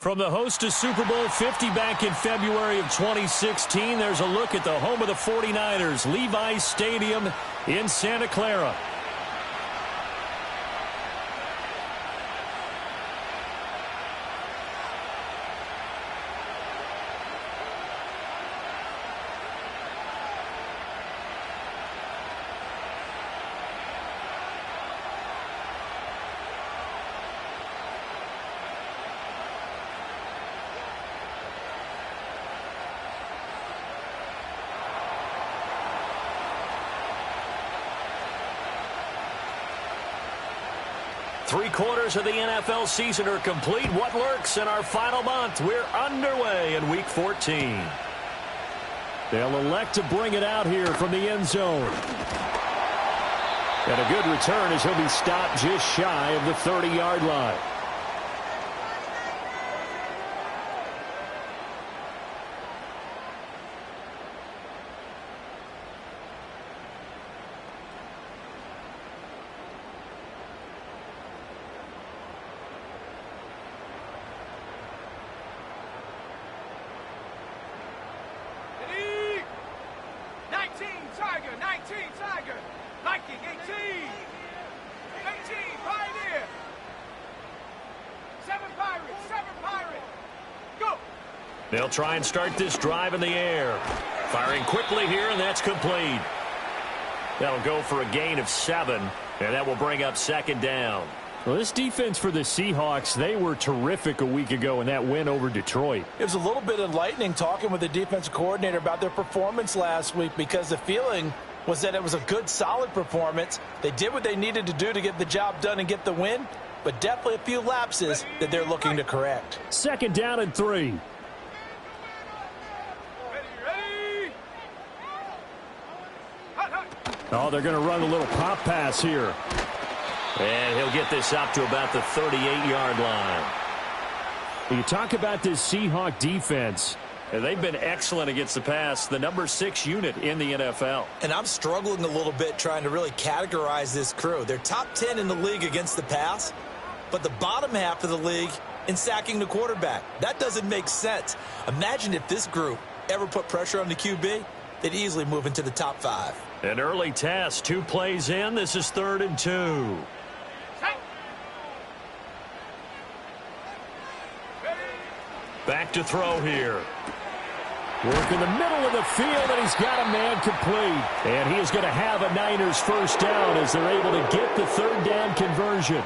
From the host to Super Bowl 50 back in February of 2016, there's a look at the home of the 49ers, Levi's Stadium in Santa Clara. Three-quarters of the NFL season are complete. What lurks in our final month? We're underway in Week 14. They'll elect to bring it out here from the end zone. And a good return as he'll be stopped just shy of the 30-yard line. They'll try and start this drive in the air. Firing quickly here, and that's complete. That'll go for a gain of 7, and that will bring up second down. Well, this defense for the Seahawks, they were terrific a week ago in that win over Detroit. It was a little bit enlightening talking with the defensive coordinator about their performance last week because the feeling was that it was a good, solid performance. They did what they needed to do to get the job done and get the win, but definitely a few lapses that they're looking to correct. Second down and 3. Oh, they're going to run a little pop pass here. And he'll get this up to about the 38-yard line. You talk about this Seahawk defense. They've been excellent against the pass, the number 6 unit in the NFL. And I'm struggling a little bit trying to really categorize this crew. They're top 10 in the league against the pass, but the bottom half of the league in sacking the quarterback. That doesn't make sense. Imagine if this group ever put pressure on the QB, they'd easily move into the top 5. An early test, 2 plays in. This is 3rd and 2. Back to throw here. Work in the middle of the field, and he's got a man complete. And he is going to have a Niners first down as they're able to get the 3rd down conversion.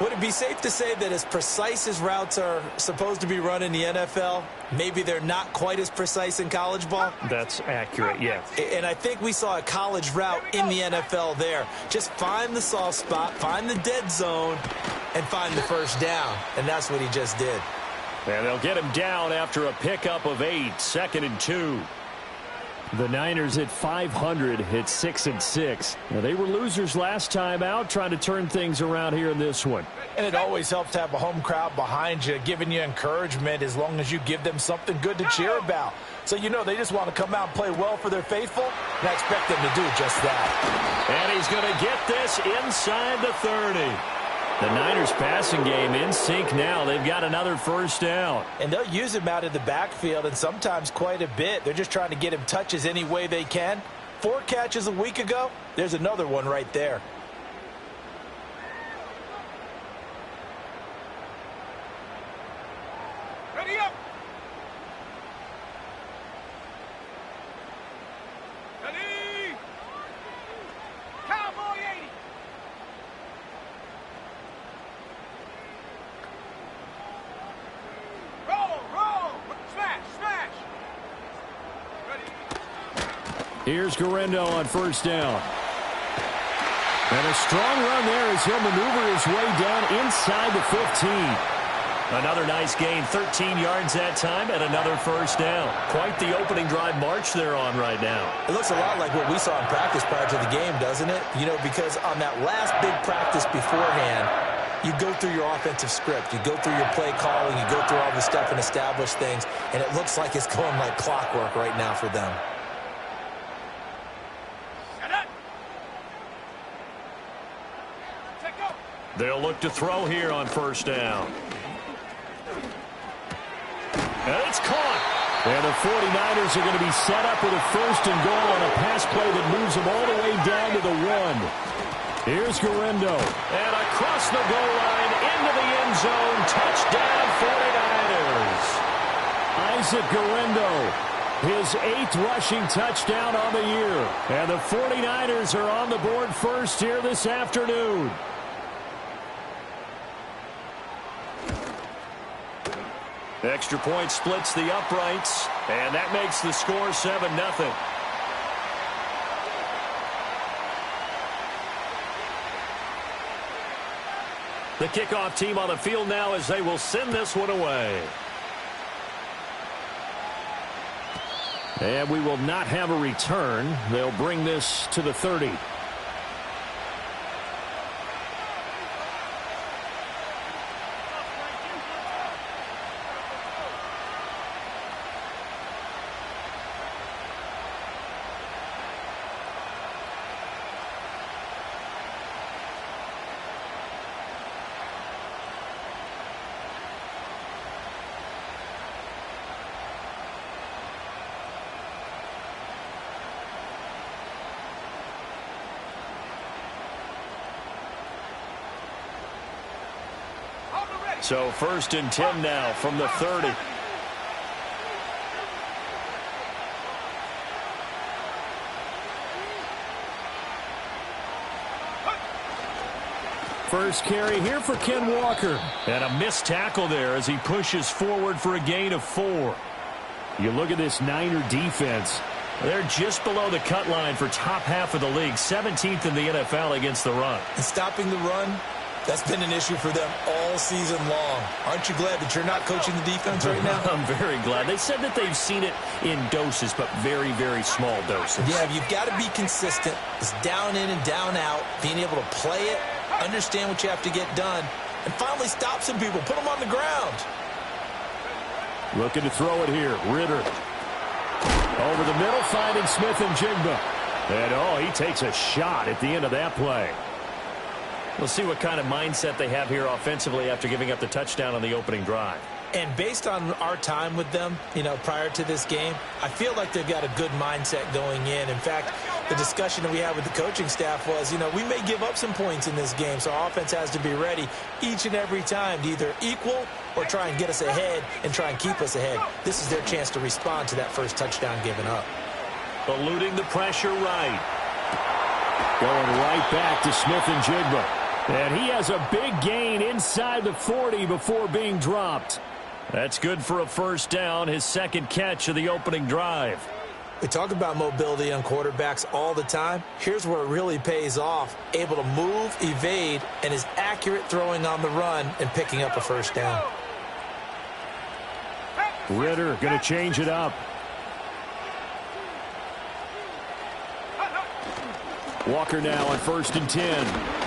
Would it be safe to say that as precise as routes are supposed to be run in the NFL, maybe they're not quite as precise in college ball? That's accurate, yeah. And I think we saw a college route in the NFL there. Just find the soft spot, find the dead zone, and find the first down. And that's what he just did. And they'll get him down after a pickup of 8, 2nd and 2. The Niners at 500 hit 6-6. Now, they were losers last time out, trying to turn things around here in this one. And it always helps to have a home crowd behind you, giving you encouragement as long as you give them something good to cheer about. So you know they just want to come out and play well for their faithful, and I expect them to do just that. And he's going to get this inside the 30. The Niners passing game in sync now. They've got another first down. And they'll use him out in the backfield, and sometimes quite a bit. They're just trying to get him touches any way they can. 4 catches a week ago. There's another one right there. Ready up. Ready. Cowboy 80. Here's Garendo on first down. And a strong run there as he'll maneuver his way down inside the 15. Another nice gain, 13 yards that time, and another first down. Quite the opening drive march they're on right now. It looks a lot like what we saw in practice prior to the game, doesn't it? You know, because on that last big practice beforehand, you go through your offensive script. You go through your play calling. You go through all the stuff and establish things. And it looks like it's going like clockwork right now for them. They'll look to throw here on first down. And it's caught. And the 49ers are going to be set up with a first and goal on a pass play that moves them all the way down to the 1. Here's Guerrero. And across the goal line into the end zone. Touchdown 49ers. Isaac Guerrero, his 8th rushing touchdown on the year. And the 49ers are on the board first here this afternoon. Extra point splits the uprights, and that makes the score 7-0. The kickoff team on the field now as they will send this one away. And we will not have a return. They'll bring this to the 30. So 1st and 10 now from the 30. First carry here for Ken Walker. And a missed tackle there as he pushes forward for a gain of 4. You look at this Niner defense. They're just below the cut line for top half of the league. 17th in the NFL against the run. And stopping the run, that's been an issue for them all season long. Aren't you glad that you're not coaching the defense right now? I'm very glad. They said that they've seen it in doses, but very, very small doses. Yeah, you've got to be consistent. It's down in and down out, being able to play it, understand what you have to get done, and finally stop some people, put them on the ground. Looking to throw it here. Ritter. Over the middle, finding Smith and Jigba. And, he takes a shot at the end of that play. We'll see what kind of mindset they have here offensively after giving up the touchdown on the opening drive. And based on our time with them, prior to this game, I feel like they've got a good mindset going in. In fact, the discussion that we had with the coaching staff was, we may give up some points in this game, so our offense has to be ready each and every time to either equal or try and get us ahead and try and keep us ahead. This is their chance to respond to that first touchdown given up. Eluding the pressure right. Going right back to Smith and Jigba. And he has a big gain inside the 40 before being dropped. That's good for a first down, his 2nd catch of the opening drive. We talk about mobility on quarterbacks all the time. Here's where it really pays off. Able to move, evade, and is accurate throwing on the run and picking up a first down. Ritter going to change it up. Walker now on 1st and 10.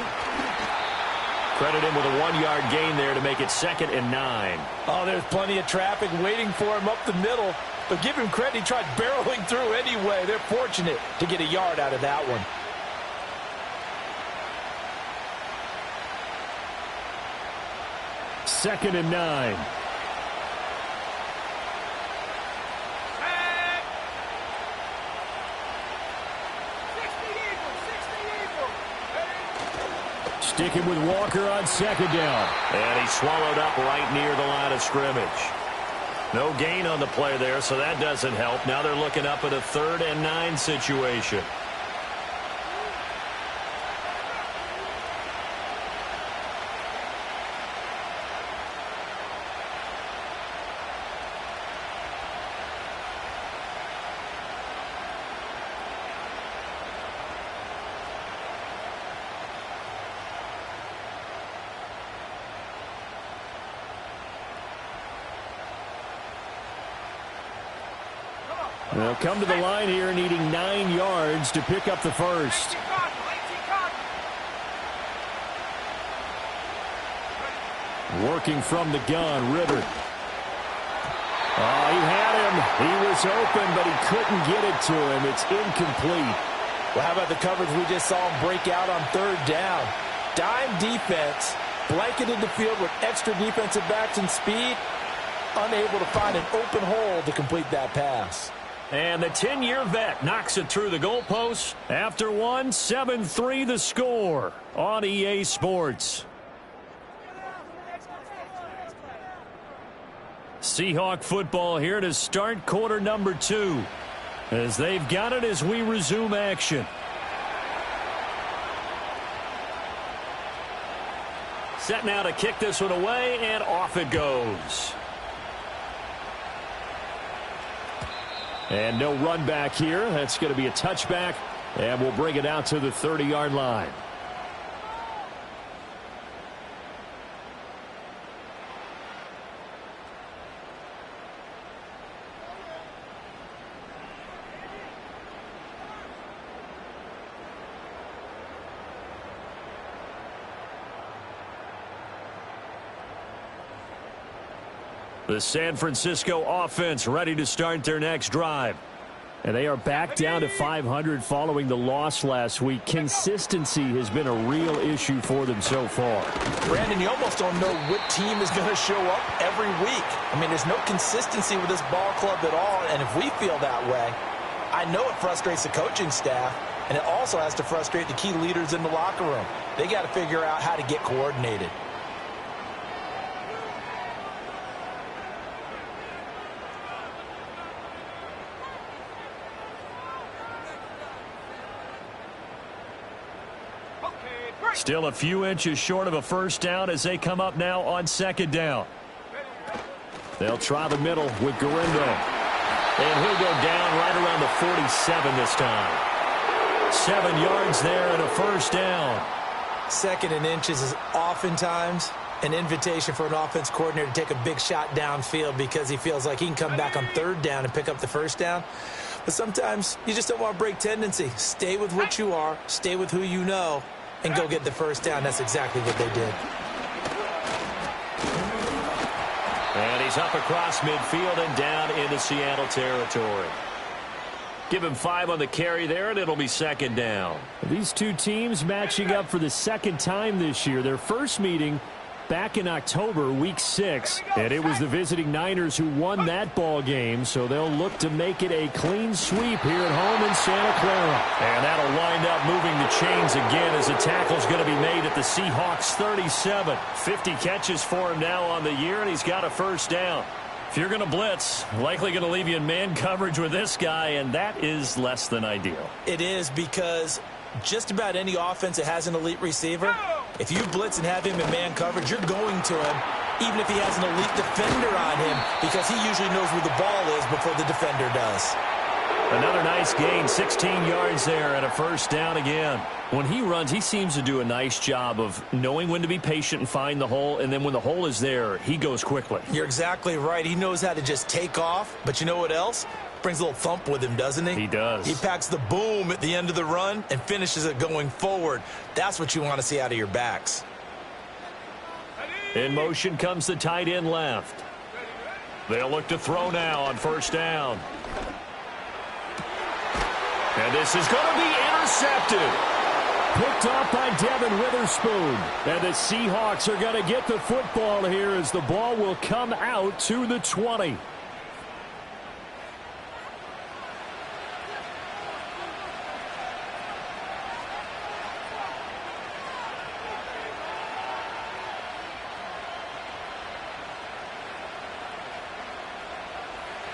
Credit him with a 1-yard gain there to make it 2nd and 9. Oh, there's plenty of traffic waiting for him up the middle. But give him credit, he tried barreling through anyway. They're fortunate to get a yard out of that one. Second and 9. Sticking with Walker on 2nd down. And he swallowed up right near the line of scrimmage. No gain on the play there, so that doesn't help. Now they're looking up at a 3rd and 9 situation. They'll come to the line here needing 9 yards to pick up the first. Working from the gun, Ritter. Oh, he had him. He was open, but he couldn't get it to him. It's incomplete. Well, how about the coverage we just saw him break out on 3rd down? Dime defense, blanketed the field with extra defensive backs and speed. unable to find an open hole to complete that pass. And the 10-year vet knocks it through the goalpost. After one, 7-3 the score on EA Sports. Seahawk football here to start quarter number 2. As they've got it as we resume action. Set now to kick this one away, and off it goes. And no run back here. That's going to be a touchback, and we'll bring it out to the 30-yard line. The San Francisco offense ready to start their next drive. And they are back down to 500 following the loss last week. Consistency has been a real issue for them so far. Brandon, you almost don't know what team is going to show up every week. I mean, there's no consistency with this ball club at all, and if we feel that way, I know it frustrates the coaching staff, and it also has to frustrate the key leaders in the locker room. They got to figure out how to get coordinated. Still a few inches short of a first down as they come up now on second down. They'll try the middle with Garindo. And he'll go down right around the 47 this time. 7 yards there and a first down. Second and inches is oftentimes an invitation for an offense coordinator to take a big shot downfield because he feels like he can come back on third down and pick up the first down. But sometimes you just don't want to break tendency. Stay with what you are, stay with who you know, and go get the first down. That's exactly what they did. And he's up across midfield and down into Seattle territory. Give him 5 on the carry there, and it'll be second down. These two teams matching up for the second time this year. Their first meeting back in October, week 6. And it was the visiting Niners who won that ball game, so they'll look to make it a clean sweep here at home in Santa Clara. And that'll wind up moving the chains again as the tackle's going to be made at the Seahawks 37. 50 catches for him now on the year, and he's got a first down. If you're going to blitz, likely going to leave you in man coverage with this guy, and that is less than ideal. It is, because just about any offense that has an elite receiver, if you blitz and have him in man coverage, you're going to him, even if he has an elite defender on him, because he usually knows where the ball is before the defender does. Another nice gain, 16 yards there and a first down again. When he runs, he seems to do a nice job of knowing when to be patient and find the hole, and then when the hole is there, he goes quickly. You're exactly right. He knows how to just take off, but you know what else? Brings a little thump with him, doesn't he? He does. He packs the boom at the end of the run and finishes it going forward. That's what you want to see out of your backs. In motion comes the tight end left. They'll look to throw now on first down. And this is going to be intercepted. Picked off by Devin Witherspoon. And the Seahawks are going to get the football here as the ball will come out to the 20.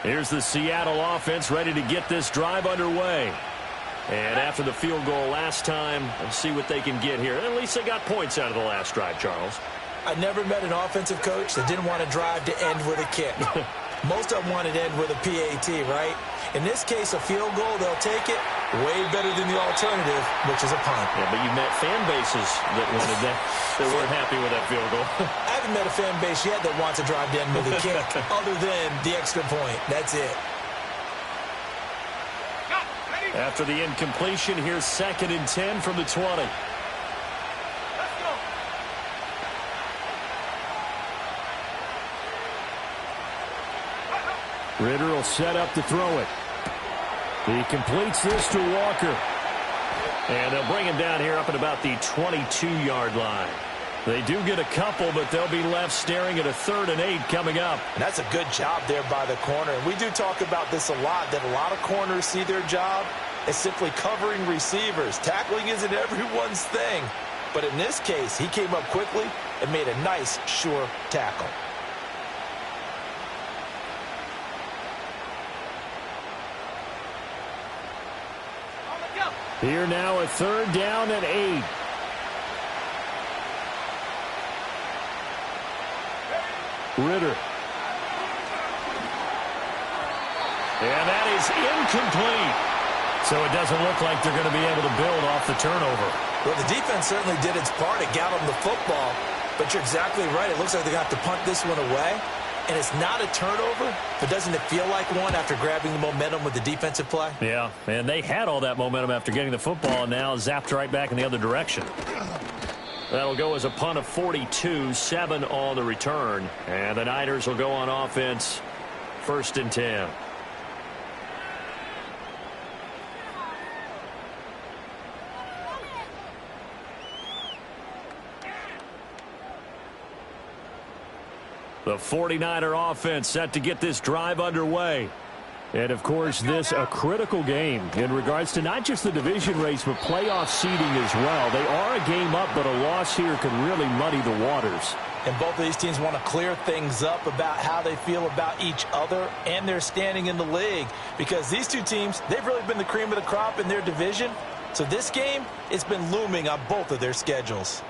Here's the Seattle offense ready to get this drive underway. And after the field goal last time, let's see what they can get here. At least they got points out of the last drive, Charles. I never met an offensive coach that didn't want to drive to end with a kick. Most of them wanted to end with a PAT, right? In this case, a field goal, they'll take it. Way better than the alternative, which is a punt. Yeah, but you met fan bases that wanted that. They weren't happy with that field goal. I haven't met a fan base yet that wants to drive to end with a kick, other than the extra point. That's it. After the incompletion, here's 2nd and 10 from the 20. Ritter will set up to throw it. He completes this to Walker. And they'll bring him down here up at about the 22-yard line. They do get a couple, but they'll be left staring at a 3rd and 8 coming up. And that's a good job there by the corner. And we do talk about this a lot, that a lot of corners see their job as simply covering receivers. Tackling isn't everyone's thing. But in this case, he came up quickly and made a nice, sure tackle. Here now a 3rd down and 8. Ritter. And that is incomplete. So it doesn't look like they're going to be able to build off the turnover. Well, the defense certainly did its part. It got them the football. But you're exactly right. It looks like they're going to have to punt this one away. And it's not a turnover, but doesn't it feel like one after grabbing the momentum with the defensive play? Yeah, and they had all that momentum after getting the football, and now zapped right back in the other direction. That'll go as a punt of 42, 7 on the return. And the Niners will go on offense, 1st and 10. The 49er offense set to get this drive underway. And, of course, this a critical game in regards to not just the division race, but playoff seeding as well. They are a game up, but a loss here could really muddy the waters. And both of these teams want to clear things up about how they feel about each other and their standing in the league. Because these two teams, they've really been the cream of the crop in their division. So this game, it's been looming on both of their schedules.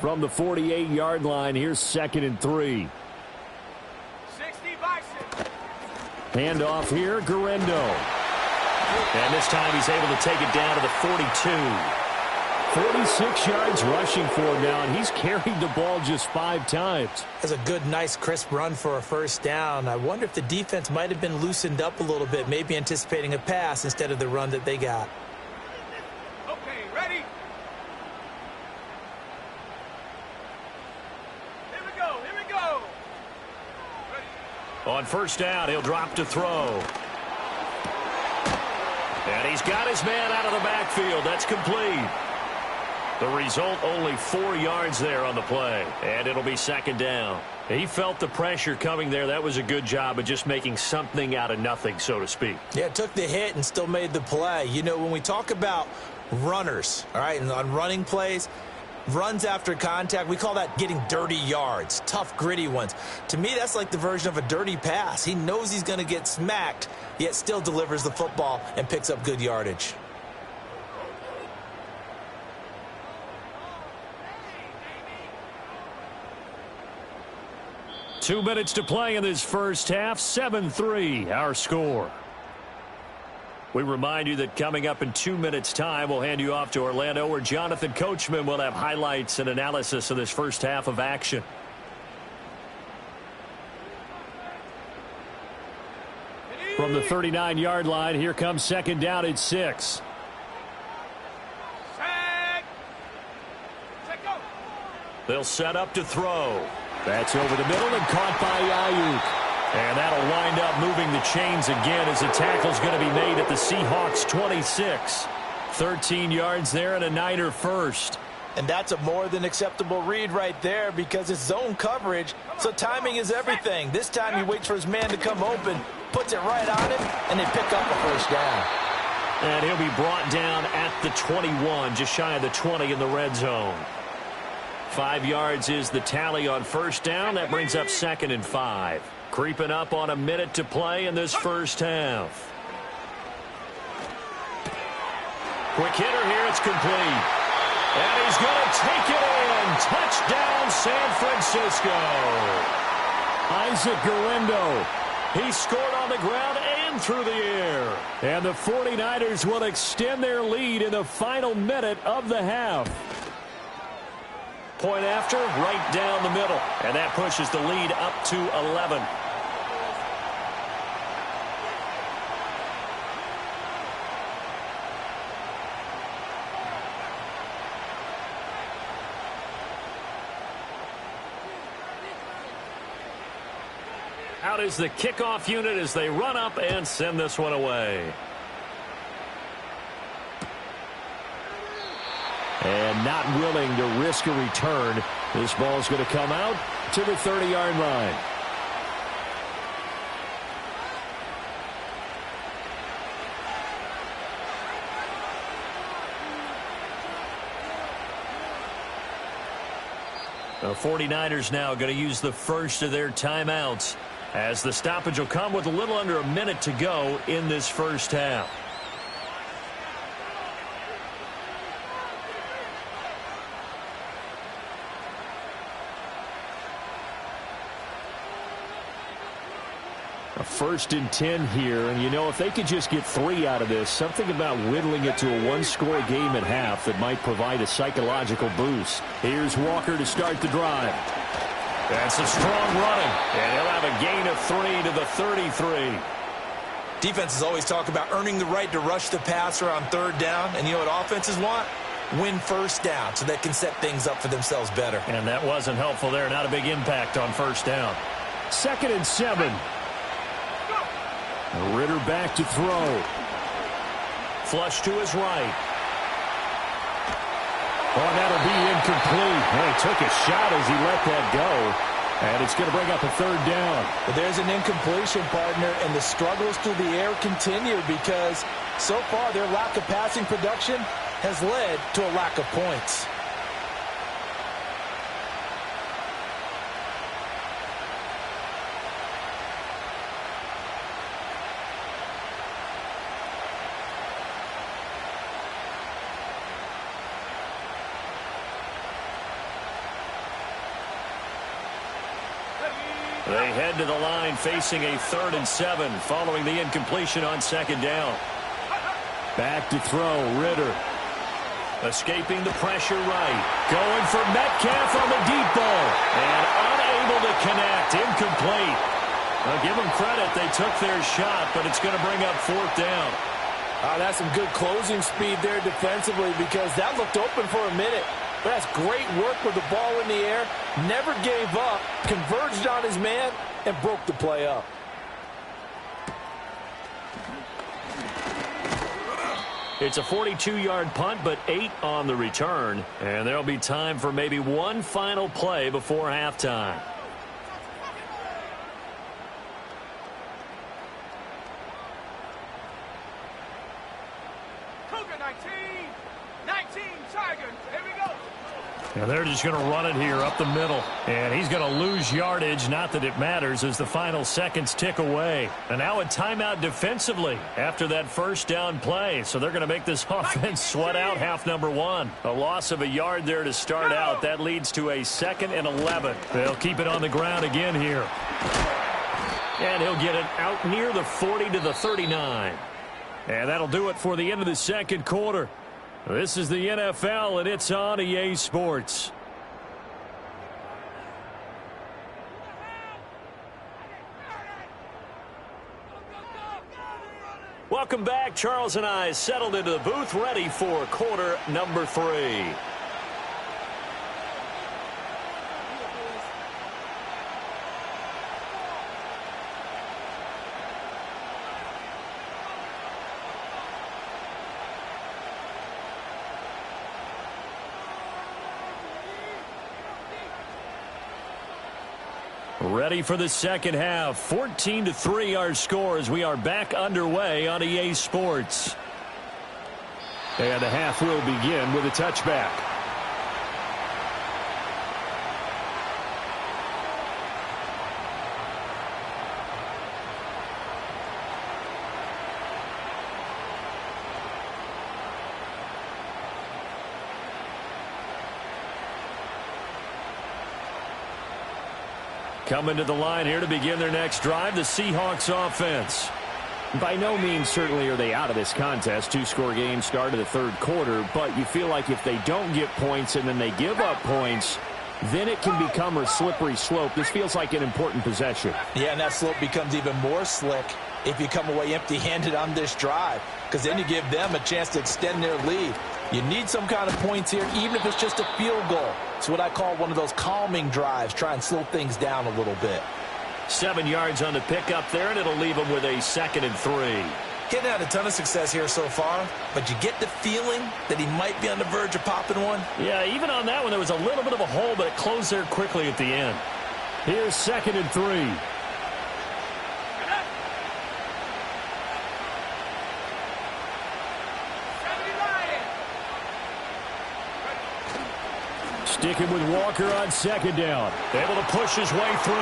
From the 48-yard line, here's 2nd and 3. 60 Bison. Handoff here, Guerrero. And this time he's able to take it down to the 42. 46 yards rushing for him now, and he's carried the ball just 5 times. That's a good, nice, crisp run for a 1st down. I wonder if the defense might have been loosened up a little bit, maybe anticipating a pass instead of the run that they got. Okay, ready? On 1st down, he'll drop to throw. And he's got his man out of the backfield. That's complete. The result, only 4 yards there on the play. And it'll be 2nd down. He felt the pressure coming there. That was a good job of just making something out of nothing, so to speak. Yeah, took the hit and still made the play. You know, when we talk about runners, all right, and on running plays, runs after contact, we call that getting dirty yards, tough, gritty ones. To me, that's like the version of a dirty pass. He knows he's going to get smacked, yet still delivers the football and picks up good yardage. Two minutes to play in this first half. 7-3, our score. We remind you that coming up in 2 minutes' time, we'll hand you off to Orlando, where Jonathan Coachman will have highlights and analysis of this first half of action. From the 39-yard line, here comes 2nd down at 6. They'll set up to throw. That's over the middle and caught by Ayuk. And that'll wind up moving the chains again as the tackle's going to be made at the Seahawks 26. 13 yards there and a Niner first. And that's a more than acceptable read right there because it's zone coverage, so timing is everything. This time he waits for his man to come open, puts it right on him, and they pick up a 1st down. And he'll be brought down at the 21, just shy of the 20 in the red zone. 5 yards is the tally on 1st down. That brings up 2nd and 5. Creeping up on a minute to play in this first half. Quick hitter here. It's complete. And he's going to take it in. Touchdown, San Francisco. Isaac Guerrero. He scored on the ground and through the air. And the 49ers will extend their lead in the final minute of the half. Point after, right down the middle. And that pushes the lead up to 11. Out is the kickoff unit as they run up and send this one away. and not willing to risk a return. This ball's going to come out to the 30-yard line. The 49ers now going to use the first of their timeouts, as the stoppage will come with a little under a minute to go in this first half. A 1st and 10 here, and if they could just get 3 out of this, something about whittling it to a one-score game at half that might provide a psychological boost. Here's Walker to start the drive. That's a strong running, and he'll have a gain of 3 to the 33. Defenses always talk about earning the right to rush the passer on 3rd down, and you know what offenses want? Win 1st down so they can set things up for themselves better. And that wasn't helpful there. Not a big impact on 1st down. 2nd and 7. Ritter back to throw. Flush to his right. Oh, that'll be incomplete. He took a shot as he let that go. And it's going to bring up a 3rd down. But there's an incompletion, partner, and the struggles through the air continue because so far their lack of passing production has led to a lack of points. They head to the line facing a 3rd and 7 following the incompletion on 2nd down. Back to throw, Ritter. Escaping the pressure right. Going for Metcalf on the deep ball. And unable to connect. Incomplete. I'll give them credit. They took their shot, but it's going to bring up 4th down. That's some good closing speed there defensively because that looked open for a minute. But that's great work with the ball in the air. Never gave up. Converged on his man and broke the play up. It's a 42-yard punt, but 8 on the return. And there'll be time for maybe one final play before halftime. Cougar 19 Tigers. Here we go. And they're just going to run it here up the middle. And he's going to lose yardage. Not that it matters as the final seconds tick away. And now a timeout defensively after that 1st down play. So they're going to make this offense sweat out half number 1. A loss of a yard there to start out. That leads to a 2nd and 11. They'll keep it on the ground again here. And he'll get it out near the 40 to the 39. And that'll do it for the end of the 2nd quarter. This is the NFL, and it's on EA Sports. Welcome back. Charles and I settled into the booth, ready for quarter number 3. Ready for the 2nd half. 14-3 our score as we are back underway on EA Sports. And the half will begin with a touchback. Coming to the line here to begin their next drive, the Seahawks offense. By no means certainly are they out of this contest. 2-score game start of the 3rd quarter, but you feel like if they don't get points and then they give up points, then it can become a slippery slope. This feels like an important possession. Yeah, and that slope becomes even more slick if you come away empty-handed on this drive, because then you give them a chance to extend their lead. You need some kind of points here, even if it's just a field goal. It's what I call one of those calming drives. Try and slow things down a little bit. 7 yards on the pickup there, and it'll leave them with a 2nd and 3. Getting had a ton of success here so far, but you get the feeling that he might be on the verge of popping one. Yeah, even on that one, there was a little bit of a hole, but it closed there quickly at the end. Here's 2nd and 3. Sticking with Walker on 2nd down. Able to push his way through.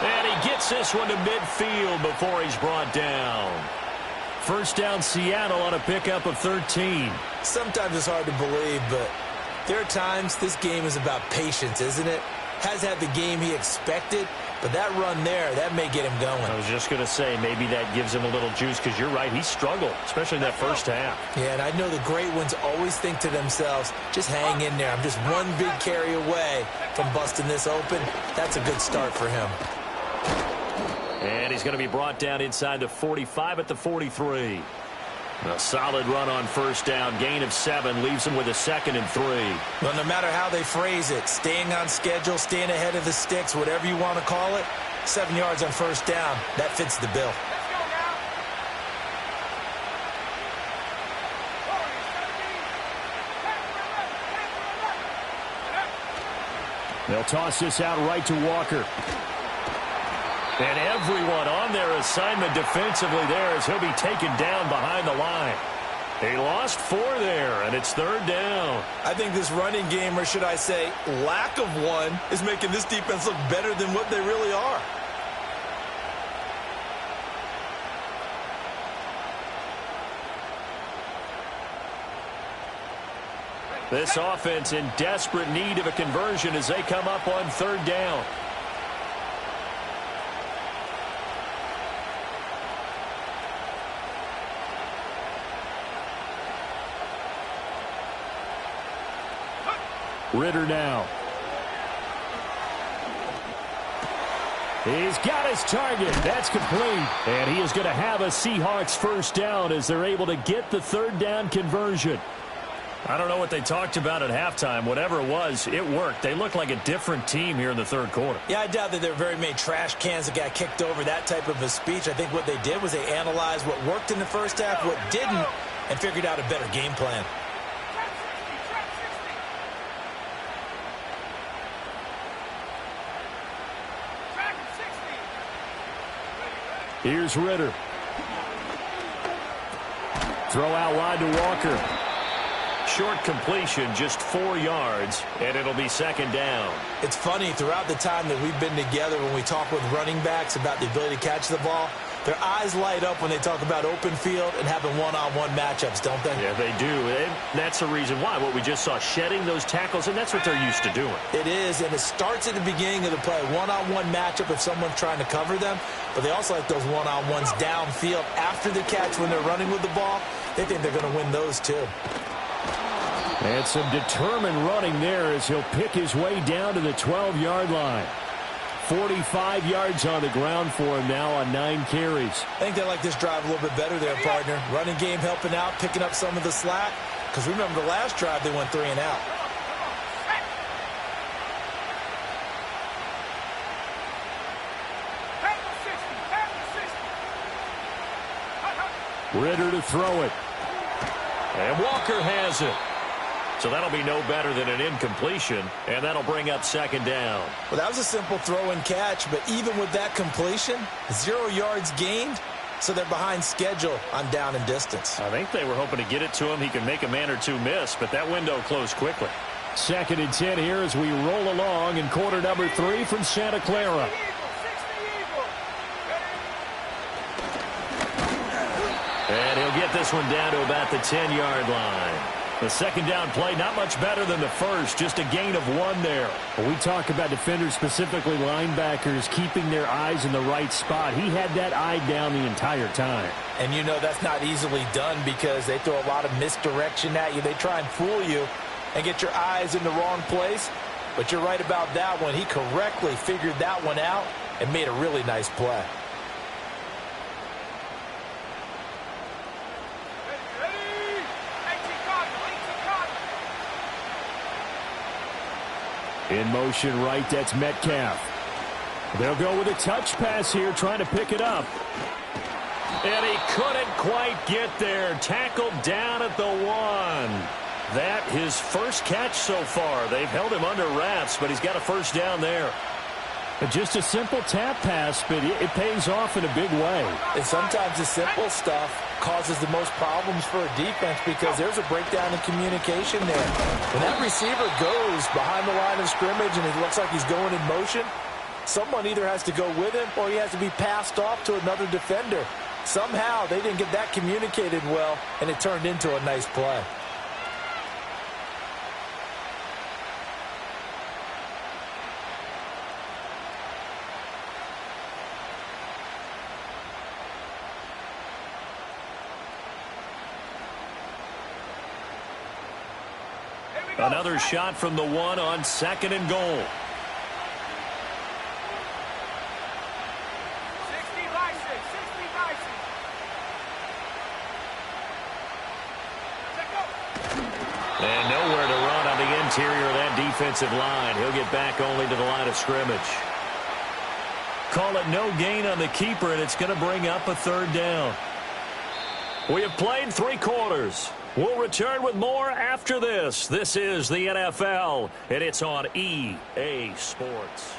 And he gets this one to midfield before he's brought down. 1st down Seattle on a pickup of 13. Sometimes it's hard to believe, but there are times this game is about patience, isn't it? Has had the game he expected, but that run there, that may get him going. I was just going to say, maybe that gives him a little juice, because you're right, he struggled, especially in that first half. Yeah, and I know the great ones always think to themselves, just hang in there. I'm just one big carry away from busting this open. That's a good start for him. And he's going to be brought down inside the 45 at the 43. A solid run on 1st down. Gain of 7 leaves him with a 2nd and 3. Well, no matter how they phrase it, staying on schedule, staying ahead of the sticks, whatever you want to call it, 7 yards on 1st down, that fits the bill. They'll toss this out right to Walker. And everyone on their assignment defensively there as he'll be taken down behind the line. He lost 4 there, and it's 3rd down. I think this running game, or should I say lack of one, is making this defense look better than what they really are. This offense in desperate need of a conversion as they come up on 3rd down. Ritter now. He's got his target. That's complete. And he is going to have a Seahawks 1st down as they're able to get the 3rd down conversion. I don't know what they talked about at halftime. Whatever it was, it worked. They look like a different team here in the 3rd quarter. Yeah, I doubt that there were very many trash cans that got kicked over, that type of a speech. I think what they did was they analyzed what worked in the first half, what didn't, and figured out a better game plan. Here's Ritter. Throw out wide to Walker. Short completion, just 4 yards, and it'll be 2nd down. It's funny, throughout the time that we've been together, when we talk with running backs about the ability to catch the ball, their eyes light up when they talk about open field and having one-on-one matchups, don't they? Yeah, they do. And that's the reason why. What we just saw, shedding those tackles, and that's what they're used to doing. It is, and it starts at the beginning of the play. One-on-one matchup if someone's trying to cover them, but they also like those one-on-ones downfield after the catch when they're running with the ball. They think they're going to win those too. And some determined running there as he'll pick his way down to the 12-yard line. 45 yards on the ground for him now on 9 carries. I think they like this drive a little bit better there, partner. Running game helping out, picking up some of the slack. Because remember the last drive, they went 3 and out. Ritter to throw it. And Walker has it. So that'll be no better than an incompletion, and that'll bring up 2nd down. Well, that was a simple throw and catch, but even with that completion, 0 yards gained, so they're behind schedule on down and distance. I think they were hoping to get it to him. He could make a man or two miss, but that window closed quickly. 2nd and 10 here as we roll along in quarter number 3 from Santa Clara. And he'll get this one down to about the 10-yard line. The 2nd down play, not much better than the first, just a gain of 1 there. When we talk about defenders, specifically linebackers, keeping their eyes in the right spot, he had that eye down the entire time. And you know that's not easily done because they throw a lot of misdirection at you. They try and fool you and get your eyes in the wrong place. But you're right about that one. He correctly figured that one out and made a really nice play. In motion right, that's Metcalf. They'll go with a touch pass here, trying to pick it up. And he couldn't quite get there. Tackled down at the 1. That his first catch so far. They've held him under wraps, but he's got a first down there. Just a simple tap pass, but it pays off in a big way. And sometimes the simple stuff causes the most problems for a defense because there's a breakdown in communication there. When that receiver goes behind the line of scrimmage and it looks like he's going in motion, someone either has to go with him or he has to be passed off to another defender. Somehow they didn't get that communicated well, and it turned into a nice play. Another shot from the 1 on 2nd and goal. 60 by 6, 60 by 6. And nowhere to run on the interior of that defensive line. He'll get back only to the line of scrimmage. Call it no gain on the keeper, and it's going to bring up a 3rd down. We have played 3 quarters. We'll return with more after this. This is the NFL, and it's on EA Sports.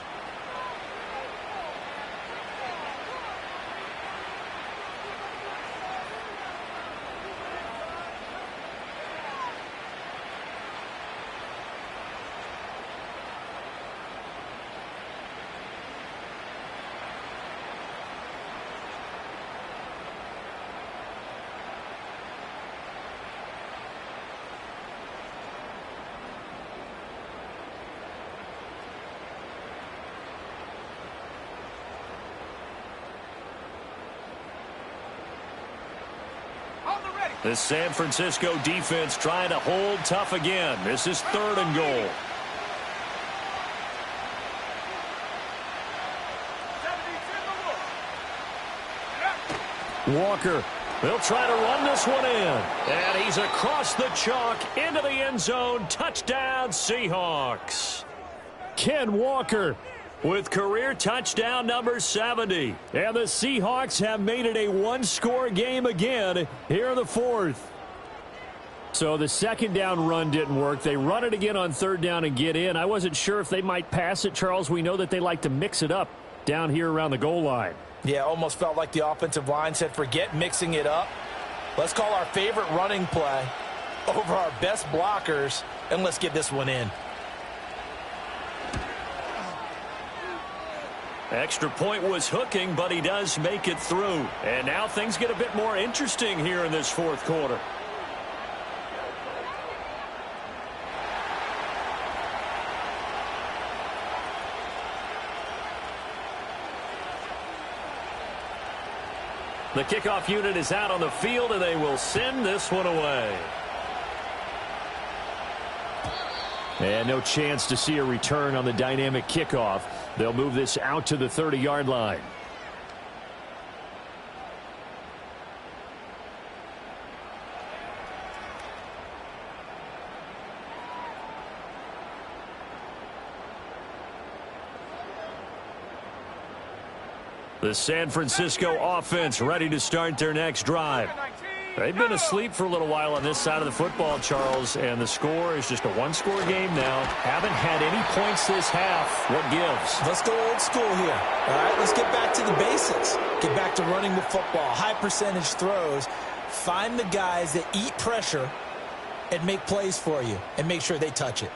The San Francisco defense trying to hold tough again. This is 3rd and goal. Walker, they'll try to run this one in. And he's across the chalk into the end zone. Touchdown, Seahawks. Ken Walker with career touchdown number 70. And the Seahawks have made it a one-score game again here in the 4th. So the 2nd down run didn't work. They run it again on 3rd down and get in. I wasn't sure if they might pass it, Charles. We know that they like to mix it up down here around the goal line. Yeah, almost felt like the offensive line said, forget mixing it up. Let's call our favorite running play over our best blockers, and let's get this one in. Extra point was hooking, but he does make it through. And now things get a bit more interesting here in this 4th quarter. The kickoff unit is out on the field, and they will send this one away. And no chance to see a return on the dynamic kickoff. They'll move this out to the 30-yard line. The San Francisco offense ready to start their next drive. They've been asleep for a little while on this side of the football, Charles, and the score is just a one-score game now. Haven't had any points this half. What gives? Let's go old school here. All right, let's get back to the basics. Get back to running the football, high percentage throws. Find the guys that eat pressure and make plays for you and make sure they touch it.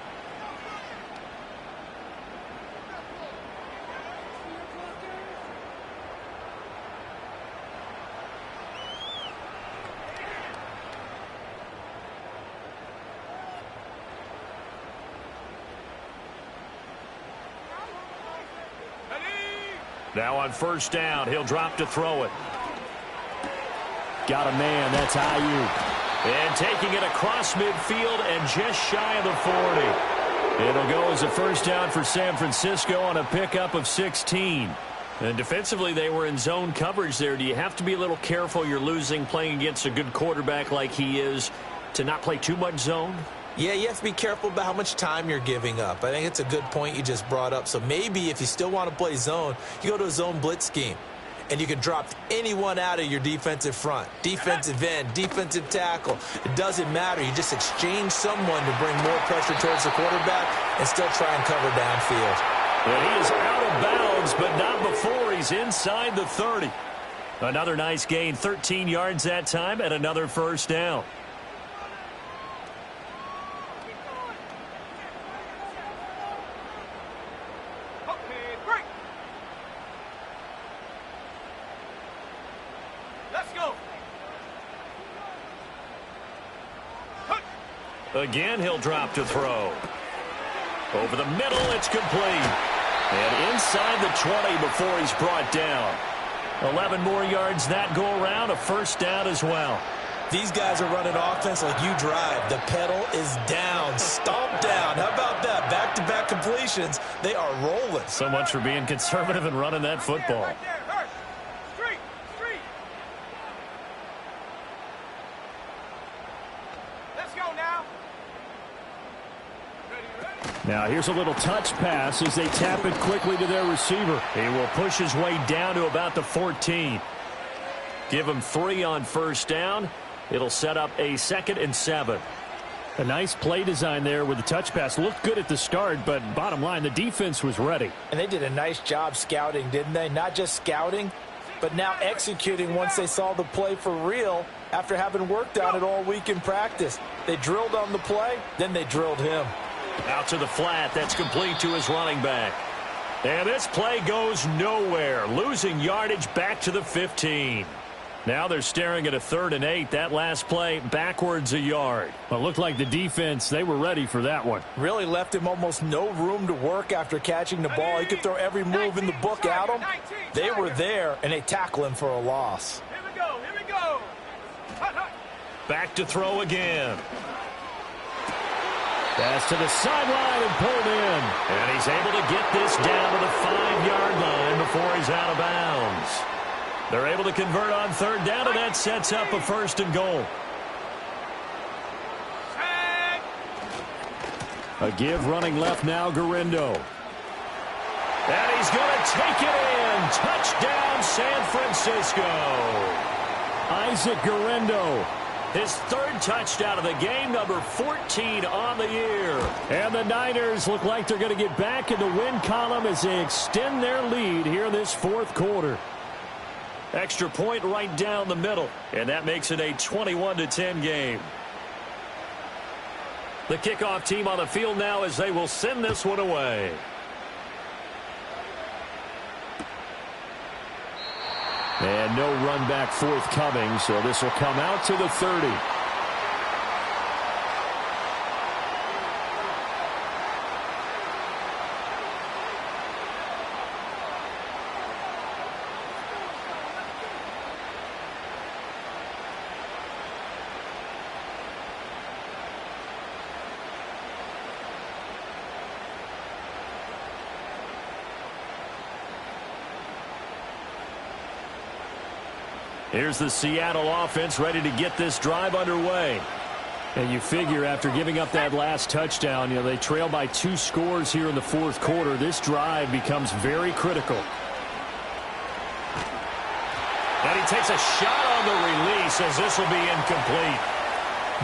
Now on 1st down, he'll drop to throw it. Got a man, that's Ayuk. And taking it across midfield and just shy of the 40. It'll go as a 1st down for San Francisco on a pickup of 16. And defensively, they were in zone coverage there. Do you have to be a little careful you're losing playing against a good quarterback like he is to not play too much zone? Yeah, you have to be careful about how much time you're giving up. I think it's a good point you just brought up. So maybe if you still want to play zone, you go to a zone blitz scheme. and you can drop anyone out of your defensive front. Defensive end, defensive tackle. It doesn't matter. You just exchange someone to bring more pressure towards the quarterback and still try and cover downfield. And he is out of bounds, but not before he's inside the 30. Another nice gain, 13 yards that time, and another first down. Okay, break. Let's go. Again, he'll drop to throw. Over the middle, it's complete. And inside the 20 before he's brought down. 11 more yards that go around, a first down as well. These guys are running offense like you drive. The pedal is down, stomp down. How about that? Back-to-back completions. They are rolling. So much for being conservative and running that football. Right there, Hurst. Street, street. Let's go now. Ready. Now here's a little touch pass as they tap it quickly to their receiver. He will push his way down to about the 14. Give him 3 on first down. It'll set up a 2nd and 7. A nice play design there with the touch pass. Looked good at the start, but bottom line, the defense was ready. And they did a nice job scouting, didn't they? Not just scouting, but now executing once they saw the play for real after having worked on it all week in practice. They drilled on the play, then they drilled him. Out to the flat. That's complete to his running back. And this play goes nowhere. Losing yardage back to the 15. Now they're staring at a 3rd and 8. That last play backwards a yard. Well, it looked like the defense, they were ready for that one. Really left him almost no room to work after catching the ball. He could throw every move in the book at him. They were there, and they tackle him for a loss. Here we go, here we go. Hut, hut. Back to throw again. Pass to the sideline and pulled in. And he's able to get this down to the 5-yard line before he's out of bounds. They're able to convert on 3rd down, and that sets up a 1st and goal. A give running left now, Garindo. And he's going to take it in. Touchdown, San Francisco. Isaac Garindo. His 3rd touchdown of the game, number 14 on the year. And the Niners look like they're going to get back in the win column as they extend their lead here in this 4th quarter. Extra point right down the middle, and that makes it a 21-10 game. The kickoff team on the field now as they will send this one away. And no run back forthcoming, so this will come out to the 30. Here's the Seattle offense ready to get this drive underway. And you figure after giving up that last touchdown, they trail by 2 scores here in the 4th quarter. This drive becomes very critical. And he takes a shot on the release as this will be incomplete.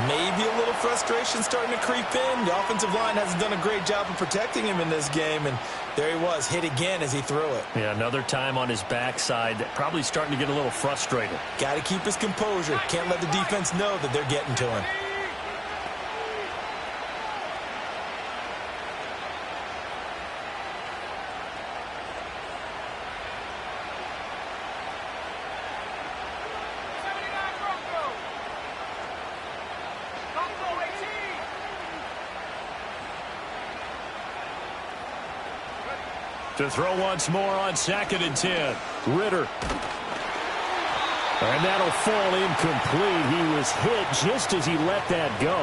Maybe a little frustration starting to creep in. The offensive line hasn't done a great job of protecting him in this game, and there he was, hit again as he threw it. Yeah, another time on his backside, probably starting to get a little frustrated. Got to keep his composure. Can't let the defense know that they're getting to him. To throw once more on 2nd and 10. Ritter. And that'll fall incomplete. He was hit just as he let that go.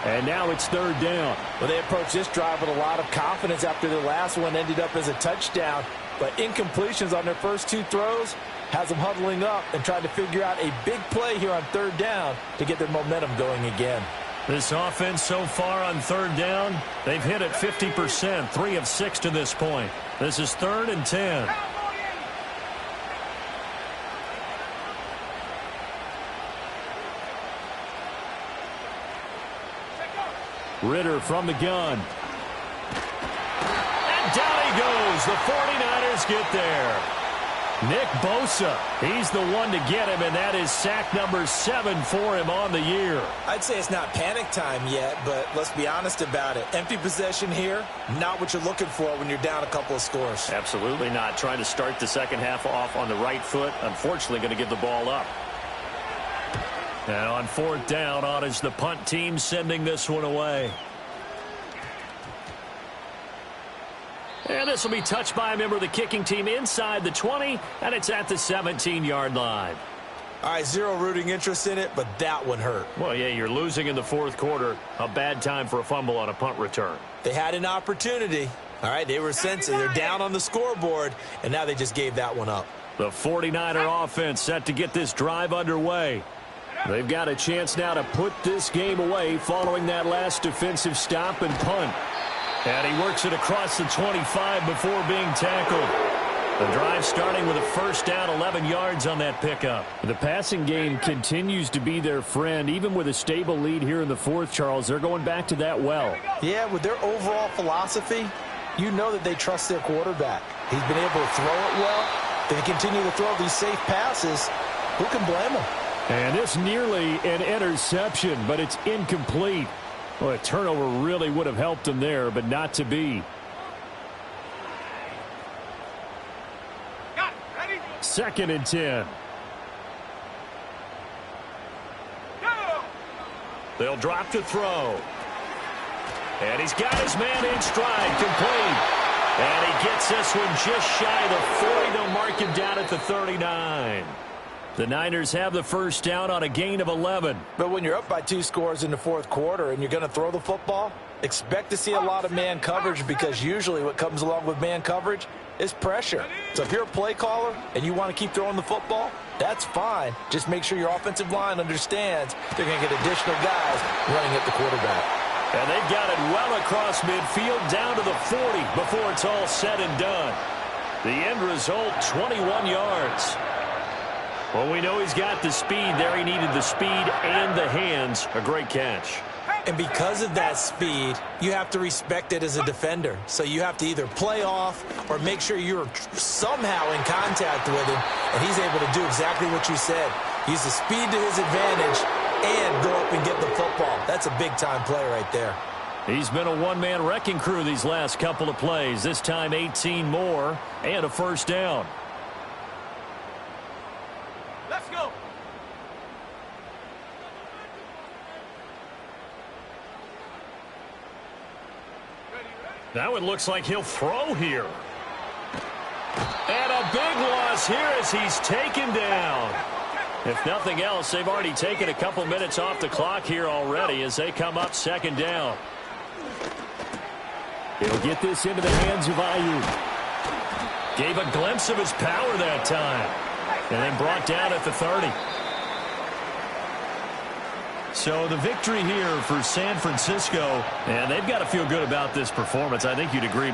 And now it's 3rd down. Well, they approached this drive with a lot of confidence after the last one ended up as a touchdown. But incompletions on their first 2 throws has them huddling up and trying to figure out a big play here on 3rd down to get their momentum going again. This offense so far on 3rd down, they've hit it 50%, 3 of 6 to this point. This is 3rd and 10. Ritter from the gun. And down he goes. The 49ers get there. Nick Bosa, he's the one to get him, and that is sack number 7 for him on the year. I'd say it's not panic time yet, but let's be honest about it. Empty possession here, not what you're looking for when you're down a couple of scores. Absolutely not. Trying to start the second half off on the right foot. Unfortunately, going to give the ball up. And on 4th down, on is the punt team sending this one away. And this will be touched by a member of the kicking team inside the 20, and it's at the 17-yard line. All right, zero rooting interest in it, but that one hurt. Well, yeah, you're losing in the 4th quarter. A bad time for a fumble on a punt return. They had an opportunity. All right, they were sensitive. They're down on the scoreboard, and now they just gave that one up. The 49er offense set to get this drive underway. They've got a chance now to put this game away following that last defensive stop and punt. And he works it across the 25 before being tackled. The drive starting with a first down, 11 yards on that pickup. The passing game continues to be their friend. Even with a stable lead here in the 4th, Charles, they're going back to that well. Yeah, with their overall philosophy, you know that they trust their quarterback. He's been able to throw it well. They continue to throw these safe passes. Who can blame them? And it's nearly an interception, but it's incomplete. Well, a turnover really would have helped them there, but not to be. Ready? 2nd and 10. Go! They'll drop to throw. And he's got his man in stride, complete. And he gets this one just shy of the 40. They'll mark him down at the 39. The Niners have the first down on a gain of 11. But when you're up by 2 scores in the 4th quarter and you're going to throw the football, expect to see a lot of man coverage, because usually what comes along with man coverage is pressure. So if you're a play caller and you want to keep throwing the football, that's fine. Just make sure your offensive line understands they're going to get additional guys running at the quarterback. And they've got it well across midfield down to the 40 before it's all said and done. The end result, 21 yards. Well, we know he's got the speed there. He needed the speed and the hands. A great catch. And because of that speed, you have to respect it as a defender. So you have to either play off or make sure you're somehow in contact with him, and he's able to do exactly what you said. Use the speed to his advantage and go up and get the football. That's a big-time play right there. He's been a one-man wrecking crew these last couple of plays. This time 18 more and a first down. Let's go! Now it looks like he'll throw here. And a big loss here as he's taken down. If nothing else, they've already taken a couple minutes off the clock here already as they come up 2nd down. He'll get this into the hands of Ayuk. Gave a glimpse of his power that time. And then brought down at the 30. So the victory here for San Francisco, and they've got to feel good about this performance. I think you'd agree.